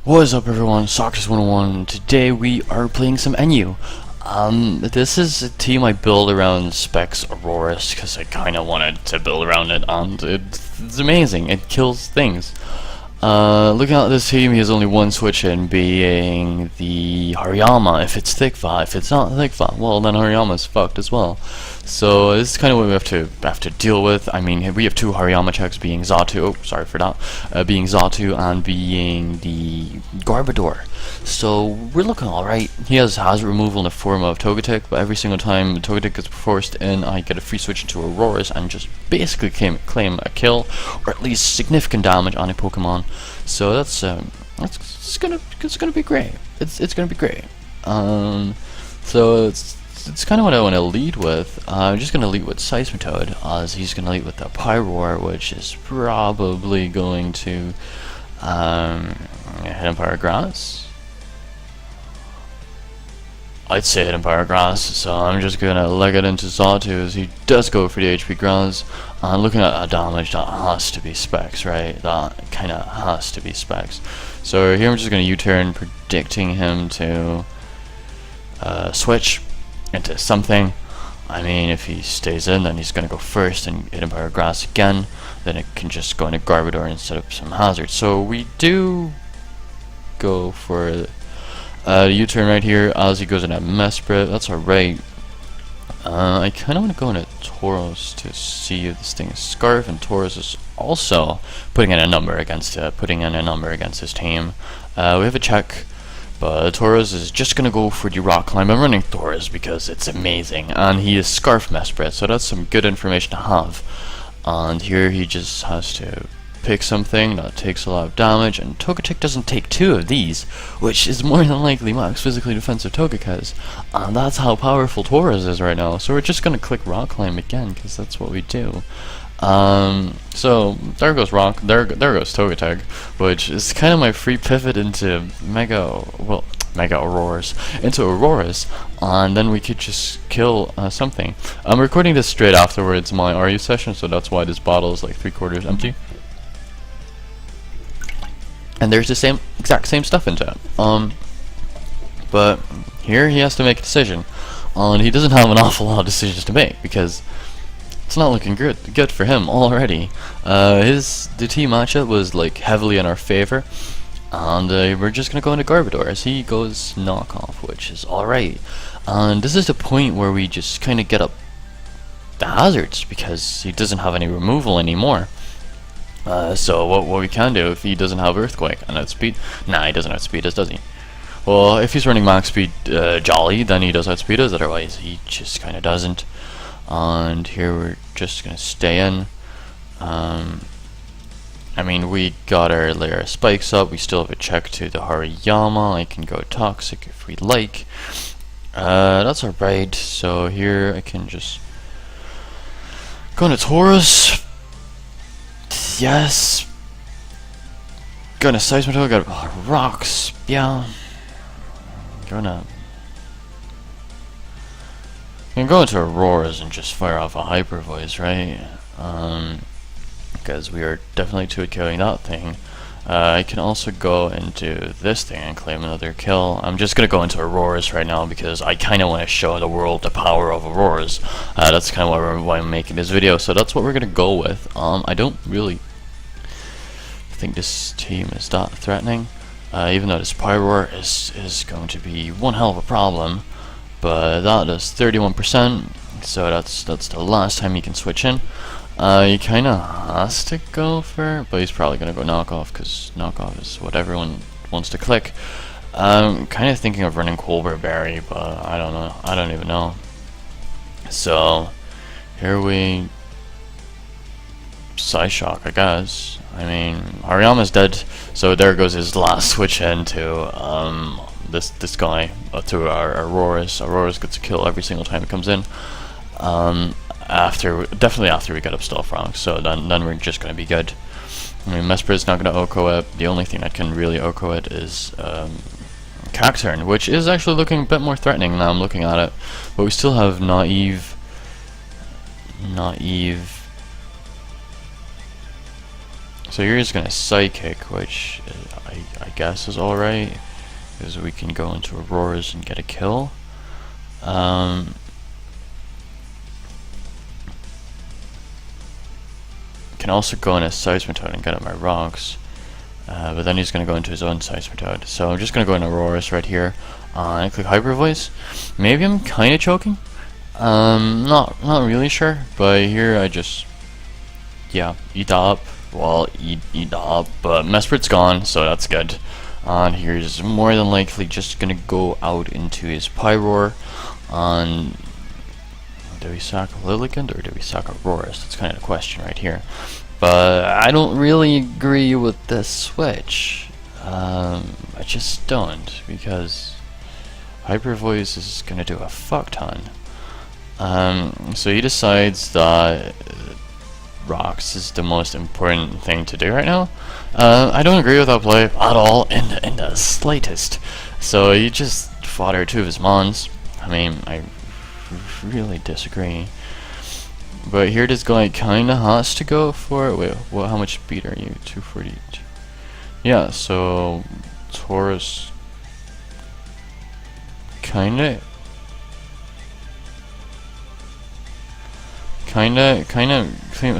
What is up everyone, Socrates101. Today we are playing some NU. This is a team I build around Specs Aurorus because I kinda wanted to build around it, and it's amazing, it kills things. Looking at this team, he has only one switch in, being the Hariyama. If it's Thickva, if it's not Thickva, well then Hariyama's fucked as well. So this is kind of what we have to deal with. I mean, we have two Hariyama checks, being Zatu. Oh, sorry for that. Being Zatu and being the Garbodor. So we're looking all right. He has hazard removal in the form of Togetic, but every single time the Togetic gets forced in, I get a free switch into Aurorus and just basically claim a kill, or at least significant damage on a Pokemon. So that's gonna be great. It's gonna be great. So it's kind of what I want to lead with. I'm just going to lead with Seismitoad, as he's going to lead with the Pyroar, which is probably going to hit Empire Grass. I'd say hit Empire Grass, so I'm just going to leg it into Zatu as he does go for the HP Grass. And looking at that damage, that has to be Specs, right? That kind of has to be Specs. So here I'm just going to U-turn, predicting him to switch into something. I mean, if he stays in, then he's gonna go first and hit Empire Grass again. Then it can just go into Garbodor and set up some hazards. So we do go for the U-turn right here as he goes into Mesprit. That's alright. I kind of want to go into Tauros to see if this thing is Scarf, and Tauros is also putting in a number against his team. We have a check. But Tauros is just gonna go for the Rock Climb. I'm running Tauros because it's amazing, and he is Scarf Mesprit, so that's some good information to have. And here he just has to pick something that takes a lot of damage, and Togetic doesn't take two of these, which is more than likely max physically defensive Togekiss. And that's how powerful Tauros is right now. So we're just gonna click Rock Climb again, because that's what we do. So there goes there goes Togetic, which is kind of my free pivot into Mega Aurorus, and then we could just kill something. I'm recording this straight afterwards my RU session, so that's why this bottle is like 3/4 empty. And there's the exact same stuff into it. But here he has to make a decision, and he doesn't have an awful lot of decisions to make because it's not looking good for him already. The team matchup was like heavily in our favor, and we're just gonna go into Garbodor as he goes knockoff, which is alright. And this is the point where we just kind of get up the hazards because he doesn't have any removal anymore. So what we can do if he doesn't have Earthquake and outspeed? Nah, he doesn't outspeed us, does he? Well, if he's running max speed Jolly, then he does outspeed us. Otherwise, he just kind of doesn't. And here we're just gonna stay in. I mean, we got our layer of spikes up. We still have a check to the Hariyama. I can go Toxic if we like. That's alright. So here I can just go into Tauros. Yes. Go into Seismitoad. Got rocks. Yeah. Gonna. I can go into Aurorus and just fire off a Hyper Voice, right? Because we are definitely 2 killing that thing. I can also go into this thing and claim another kill. I'm just gonna go into Aurorus right now because I kind of want to show the world the power of Aurorus. That's kind of why I'm making this video. So that's what we're gonna go with. I don't really think this team is that threatening, even though this Pyroar is going to be one hell of a problem. But that is 31%, so that's the last time he can switch in. He kinda has to go for, but he's probably gonna go knockoff because knockoff is what everyone wants to click. I'm kinda thinking of running Colbert Berry, but I don't know. I don't even know. So here we Psyshock, I guess. I mean, Hariyama's dead, so there goes his last switch into this guy to our Aurorus. Aurorus gets a kill every single time it comes in. Definitely after we get up Stealth Rock, so then we're just gonna be good. I mean, Mesprit's not gonna Oko it. The only thing that can really Oko it is Cacturn, which is actually looking a bit more threatening now I'm looking at it. But we still have Naive. So you're just gonna Psychic, which I I guess is alright, because we can go into Aurorus and get a kill. Can also go in a seismitoad and get at my rocks, but then he's going to go into his own seismitoad. So I'm just going to go in Aurorus right here and click Hyper Voice. Maybe I'm kind of choking. Not really sure, but here I just, yeah, eat up. Well, eat up, but Mesprit's gone, so that's good. And here's more than likely just gonna go out into his Pyroar. And do we sack Lilligant or do we sack Aurorus? That's kind of the question right here. But I don't really agree with this switch. I just don't, because Hyper Voice is gonna do a fuck ton. So he decides that rocks is the most important thing to do right now. I don't agree with that play at all, in the slightest. So he just foddered 2 of his mons. I mean, I really disagree. But here this guy kinda has to go for it. Wait, how much speed are you? 240. Yeah, so Taurus kinda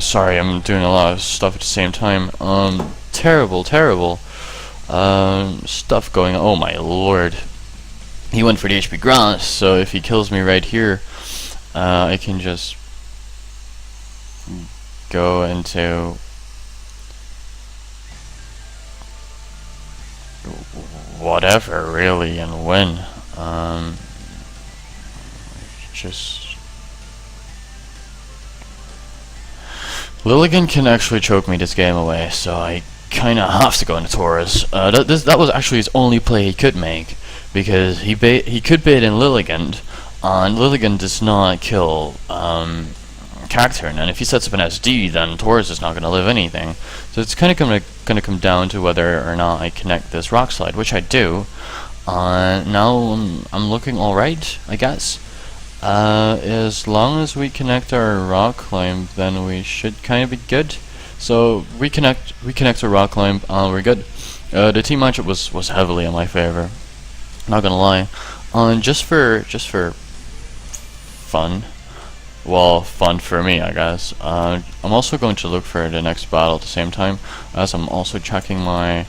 sorry, I'm doing a lot of stuff at the same time. Terrible stuff going on. Oh my lord. He went for the HP Grass, so if he kills me right here, I can just go into whatever really and win. Just Lilligant can actually choke me this game away, so I kinda have to go into Taurus. That was actually his only play he could make, because he could bait in Lilligant, and Lilligant does not kill Cacturn, and if he sets up an SD, then Taurus is not going to live anything. So it's kind of going to come down to whether or not I connect this Rock Slide, which I do. Now I'm looking alright, I guess. As long as we connect our Rock Climb, then we should kind of be good. So we connect our Rock Climb, we're good. The team matchup was heavily in my favor, not gonna lie. Just for fun. Well, fun for me, I guess. I'm also going to look for the next battle at the same time, as I'm also checking my.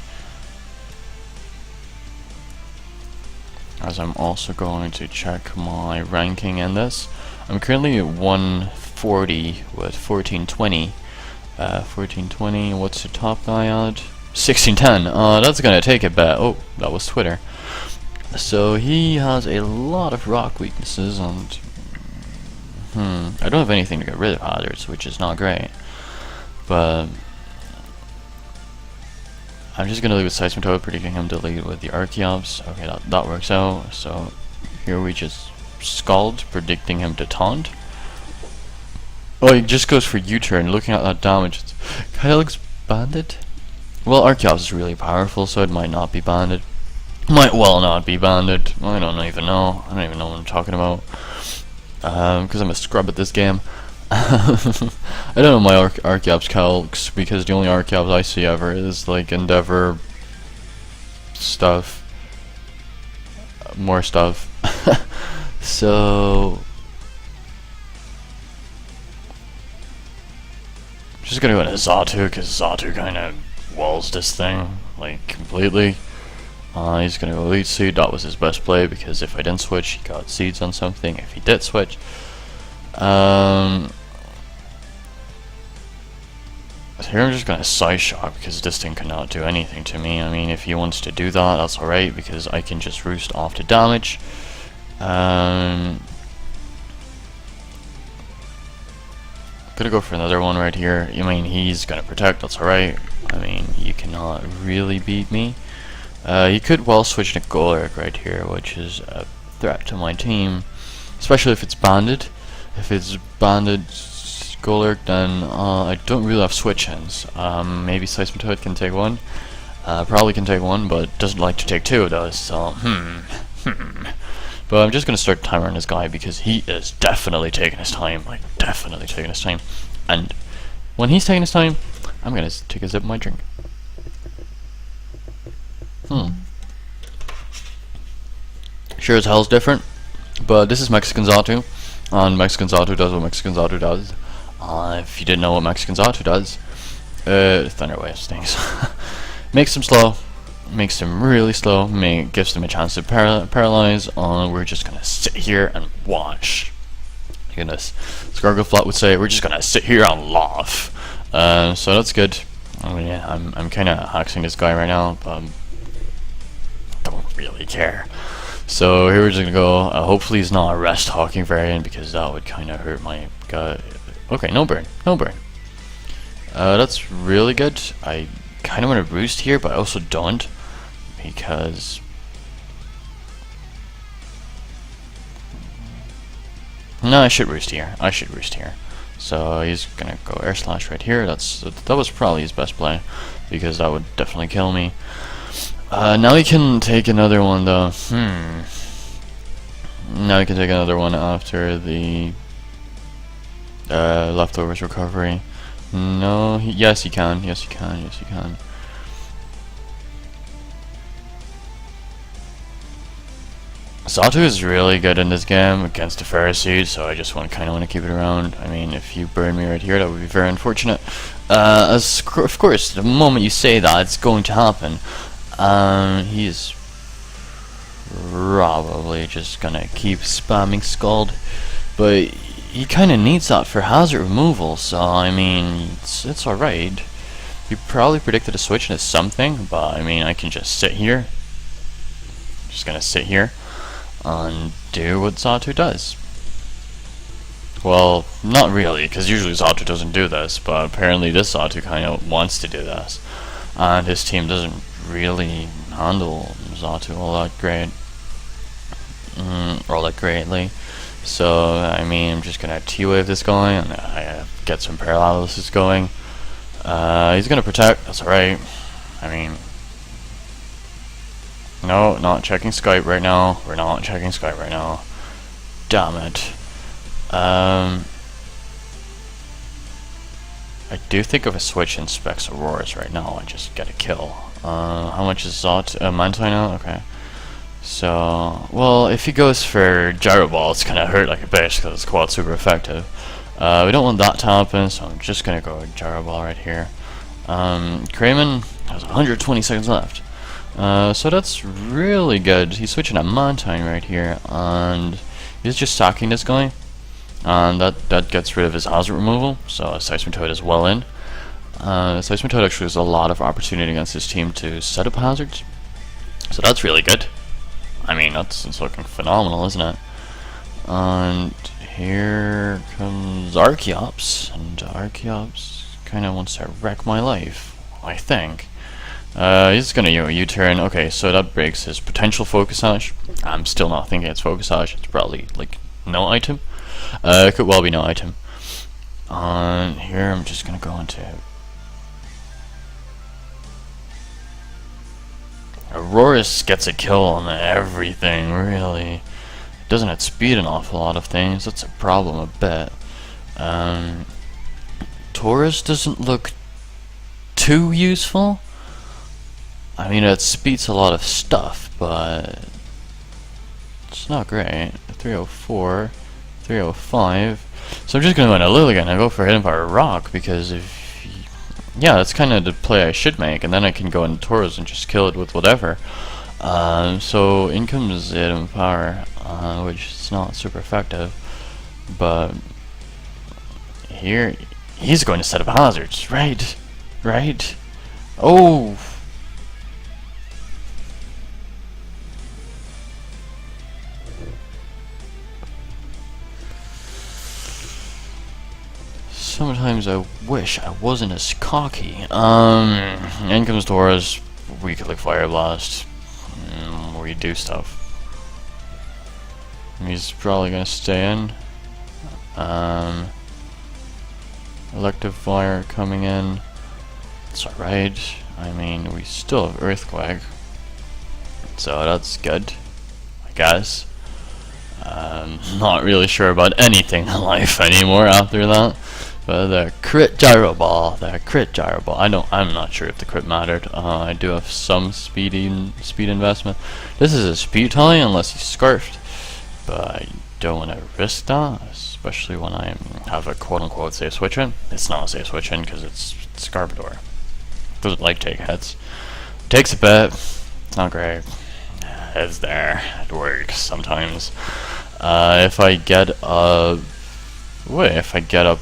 As I'm also going to check my ranking in this. I'm currently at 140 with 1420. 1420. What's the top guy at? 1610. That's gonna take a bit. Oh, that was Twitter. So he has a lot of rock weaknesses, and I don't have anything to get rid of hazards, which is not great. But I'm just gonna leave with Seismitoad, predicting him to lead with the Archeops. Okay, that works out. So here we just Scald, predicting him to taunt. Oh, he just goes for U-turn. Looking at that damage, it kinda looks banded. Well, Archeops is really powerful, so it might not be banded. Might well not be banded. I don't even know. I don't even know what I'm talking about. Because I'm a scrub at this game. I don't know my Archeops calcs, because the only Archeops I see ever is like Endeavor stuff. More stuff. So I'm just gonna go into Xatu, because Xatu kinda walls this thing, like, completely. He's gonna go Elite Seed. That was his best play, because if I didn't switch, he got seeds on something. If he did switch, here I'm just gonna Side Shock, because this thing cannot do anything to me. I mean, if he wants to do that, that's alright, because I can just roost off the damage. Gonna go for another one right here. I mean, he's gonna protect, that's alright. I mean, you cannot really beat me. He could well switch to Golurk right here, which is a threat to my team, especially if it's banded. If it's banded Golurk, then I don't really have switch-ins. Maybe Seismitoad can take one. Probably can take one, but doesn't like to take two, though, so But I'm just gonna start the timer on this guy, because he is definitely taking his time, like, definitely taking his time. And when he's taking his time, I'm gonna take a sip of my drink. Sure as hell's different, but this is Mexican Zatu, and Mexican Zatu does what Mexican Zatu does. If you didn't know what Mexican Zatu does, Thunder Wave stings. Makes them slow, makes them really slow, gives them a chance to paralyze, and we're just gonna sit here and watch. Goodness, Scargleflat would say, we're just gonna sit here and laugh. So that's good. I mean, yeah, I'm kind of hacking this guy right now, but don't really care. So here we're just gonna go. Hopefully he's not a rest talking variant, because that would kind of hurt my guy. Okay, no burn, no burn. That's really good. I kind of want to roost here, but I also don't, because no, I should roost here. I should roost here. So he's gonna go air slash right here. That was probably his best play, because that would definitely kill me. Now he can take another one though. Now he can take another one after the leftovers recovery. No, yes he can. Yes he can. Yes he can. Zatu is really good in this game against the Pharisee, so I just kind of want to keep it around. I mean, if you burn me right here, that would be very unfortunate. Of course, the moment you say that, it's going to happen. He's probably just gonna keep spamming Scald, but he kind of needs that for hazard removal, so I mean, it's alright. He probably predicted a switch into something, but I mean, I can just sit here. Just gonna sit here and do what Zatu does. Well, not really, because usually Zatu doesn't do this, but apparently this Zatu kind of wants to do this, and his team doesn't really handle Zatu all that greatly. So I mean, I'm just gonna T-wave this guy and get some paralysis going. He's gonna protect. That's alright. I mean, no, not checking Skype right now. We're not checking Skype right now. Damn it. I do think if a switch inspects Aurorus right now, I just get a kill. How much is Mantai now? Okay. So, well, if he goes for Gyro Ball, it's gonna hurt like a bitch because it's quad super effective. We don't want that to happen, so I'm just gonna go Gyro Ball right here. Kramen has 120 seconds left. So that's really good. He's switching at Mantai right here, and he's just sacking this guy. And that gets rid of his hazard removal, so Seismitoad is well in. Seismitoad actually has a lot of opportunity against his team to set up hazards, so that's really good. I mean, it's looking phenomenal, isn't it? And here comes Archeops, and Archeops kind of wants to wreck my life, I think. He's gonna U-turn. Okay, so that breaks his potential Focus Sash. I'm still not thinking it's Focus Sash. It's probably like no item. It could well be no item. And here I'm just gonna go into Aurorus gets a kill on everything, really. It doesn't outspeed an awful lot of things. That's a problem a bit. Taurus doesn't look too useful. I mean, it speeds a lot of stuff, but it's not great. 304, 305. So I'm just gonna go into Lilligan and go for Hidden Power Rock, because yeah, that's kind of the play I should make, and then I can go into Taurus and just kill it with whatever. So in comes Hidden Power, which is not super effective, but here he's going to set up hazards, right? Oh! Sometimes I wish I wasn't as cocky. In comes Taurus, we could like Fire Blast, where you do stuff. He's probably gonna stay in. Elective Fire coming in. It's alright. I mean, we still have Earthquake, so that's good, I guess. Not really sure about anything in life anymore after that. But the crit gyro ball, I'm not sure if the crit mattered. I do have some speed investment. This is a speed tie unless he's scarfed, but I don't want to risk that, especially when I have a quote-unquote safe switch in. It's not a safe switch in because it's Scarbador. Doesn't like take hits. Takes a bit. It's not great. It's there. It works sometimes. If I get up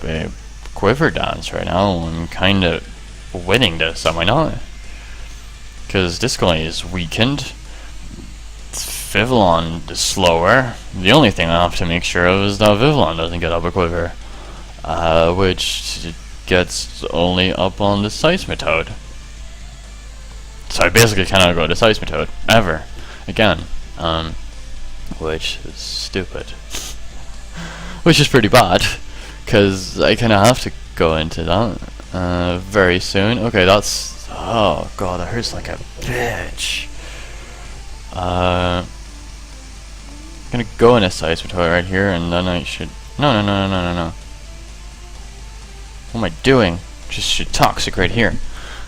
a quiver dance right now, I'm kind of winning this, am I not? Because this guy is weakened. Vivillon is slower. The only thing I have to make sure of is that Vivillon doesn't get up a quiver, which gets only up on the Seismitoad. So I basically cannot go to Seismitoad ever again, which is stupid. Which is pretty bad, because I kind of have to go into that very soon. Okay, that's... oh god, that hurts like a bitch. I'm gonna go in a Seismitoad right here, and then I should... No. What am I doing? Just should Toxic right here.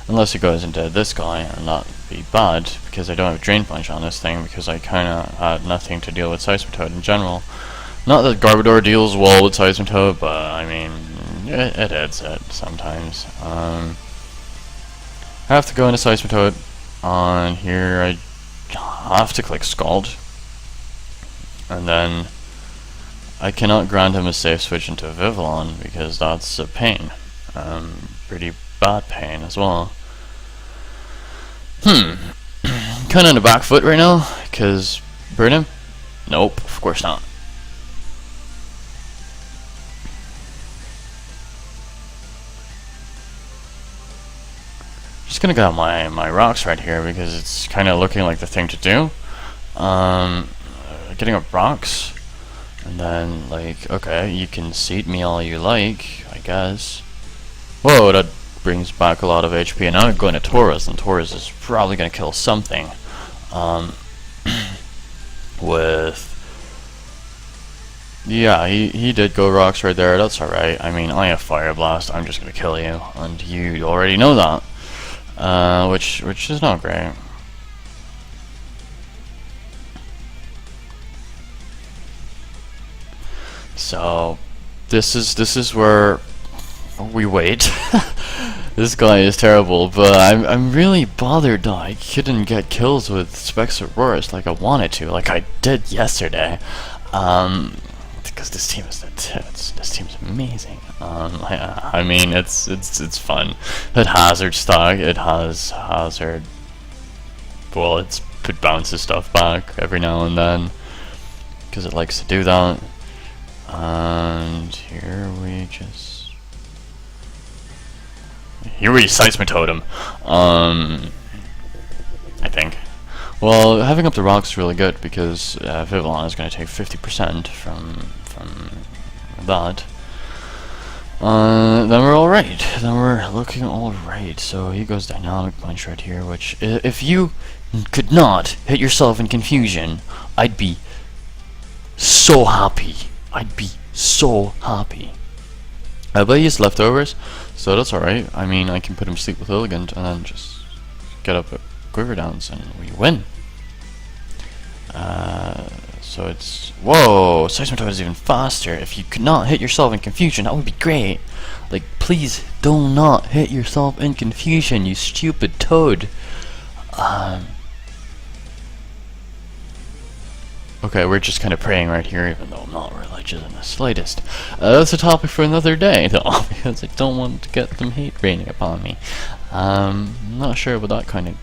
Unless it goes into this guy, and that would be bad, because I don't have Drain Punch on this thing, because I kinda had nothing to deal with Seismitoad in general. Not that Garbodor deals well with Seismitoad, but I mean, it hits it sometimes. I have to go into Seismitoad. On here, I have to click Scald. And then I cannot grant him a safe switch into Vivillon, because that's a pain. Pretty bad pain as well. Kinda on the back foot right now, because burn him? Nope, of course not. Just gonna get my rocks right here because it's kind of looking like the thing to do. Getting up rocks, and then like, okay, you can seat me all you like, I guess. Whoa, that brings back a lot of HP, and now I'm going to Taurus, and Taurus is probably gonna kill something. Yeah, he did go rocks right there. That's alright. I mean, I have Fire Blast. I'm just gonna kill you, and you already know that. Which is not great. So this is where we wait. This guy is terrible, but I'm really bothered that I couldn't get kills with Specs Aurorus like I wanted to, like I did yesterday. Because this team is the tits. This team's amazing. I mean, it's fun. It Hazard stock. It has Hazard. Well, it bounces stuff back every now and then because it likes to do that. And here we Seismitoad him. I think. Well, having up the rocks is really good because Vivillon is going to take 50% from that. Then we're alright. Then we're looking alright. So he goes Dynamic Punch right here, which if you could not hit yourself in confusion, I'd be so happy. I'd be so happy. But he has leftovers, so that's alright. I mean, I can put him to sleep with Elegant and then just get up a Quiver Dance and we win. So it's... Whoa! Seismitoad is even faster. If you could not hit yourself in confusion, that would be great. Like, please do not hit yourself in confusion, you stupid toad. Okay, we're just kind of praying right here, even though I'm not religious in the slightest. That's a topic for another day, though, because I don't want to get them hate raining upon me. I'm not sure what that kind of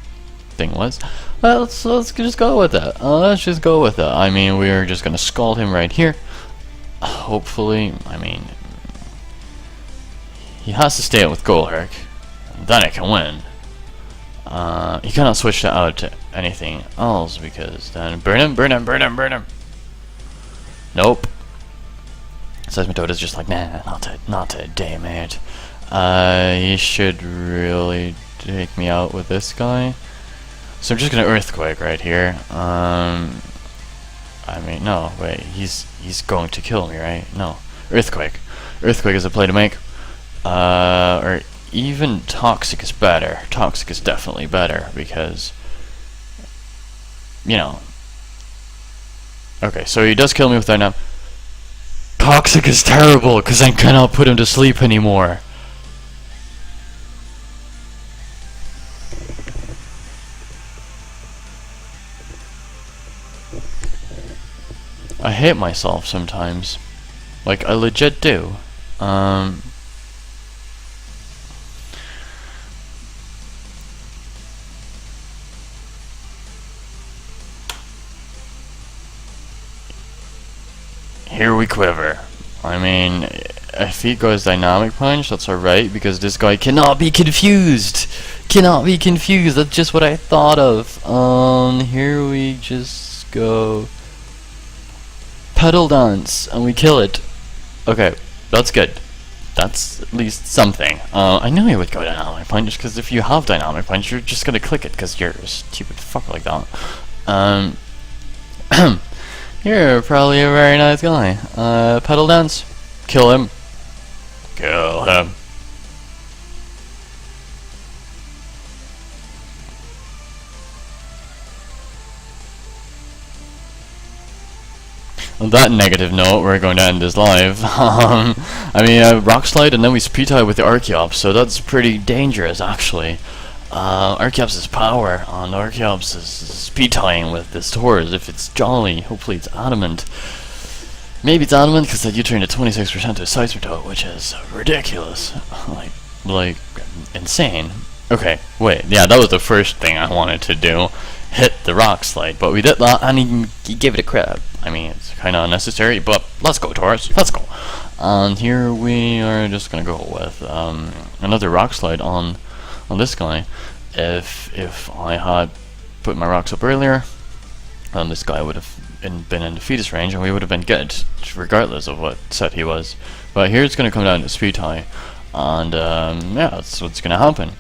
thing was. Let's just go with it. Let's just go with it. I mean, we're just gonna scald him right here. Hopefully, I mean, he has to stay out with Golurk, then I can win. You cannot switch that out to anything else because then burn him. Nope. Seismitoad is just like, nah, not today, mate. He should really take me out with this guy. So I'm just gonna Earthquake right here. I mean, no, wait, he's going to kill me, right? No, Earthquake. Earthquake is a play to make. or even toxic is better. Toxic is definitely better because, you know. Okay, so he does kill me with dynamic. Toxic is terrible because I cannot put him to sleep anymore. I hate myself sometimes. Like, I legit do. Here we quiver. I mean, if he goes dynamic punch, that's alright, because this guy cannot be confused! Cannot be confused, that's just what I thought of. Here we just go pedal dance, and we kill it. Okay, that's good. That's at least something. I knew he would go dynamic punch, because if you have dynamic punch, you're just gonna click it, because you're a stupid fucker like that. You're probably a very nice guy. Pedal dance. Kill him. Kill him. On that negative note, we're going to end this live. I mean, rock slide and then we speed tie with the Archeops, so that's pretty dangerous actually. Archeops' power on Archeops is speed tying with this Taurus. If it's jolly, hopefully it's adamant. Maybe it's adamant because you turn to 26% to size per which is ridiculous. like insane. Okay, wait, yeah, that was the first thing I wanted to do. Hit the rock slide, but we did that and he gave it a crit. I mean, it's kind of unnecessary, but let's go, Taurus, let's go. And here we are just gonna go with another rock slide on this guy. If I had put my rocks up earlier, this guy would have been in the fetus range and we would have been good regardless of what set he was. But here it's going to come down to speed tie, and yeah, that's what's going to happen.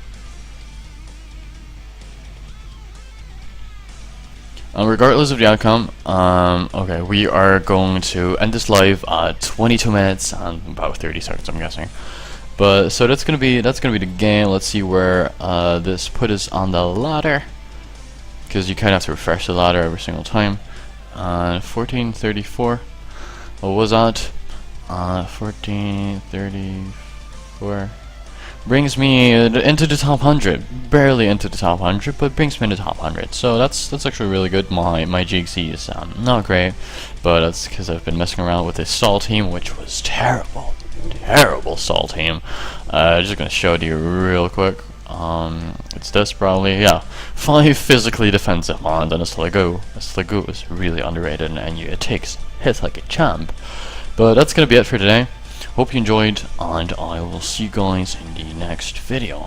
Regardless of the outcome, okay, we are going to end this live at 22 minutes and about 30 seconds, I'm guessing. But so that's gonna be the game. Let's see where this put us on the ladder, because you kind of have to refresh the ladder every single time. 1434. What was that? 1434 brings me into the top 100. Barely into the top 100, but brings me in the top 100. So that's actually really good. My GC is not great, but that's because I've been messing around with this Sol team, which was terrible. Terrible Sol team. Just gonna show it to you real quick. It's this probably, yeah. 5 physically defensive and then a Sligo. A Sligo is really underrated and it takes hits like a champ. But that's gonna be it for today. Hope you enjoyed, and I will see you guys in the next video.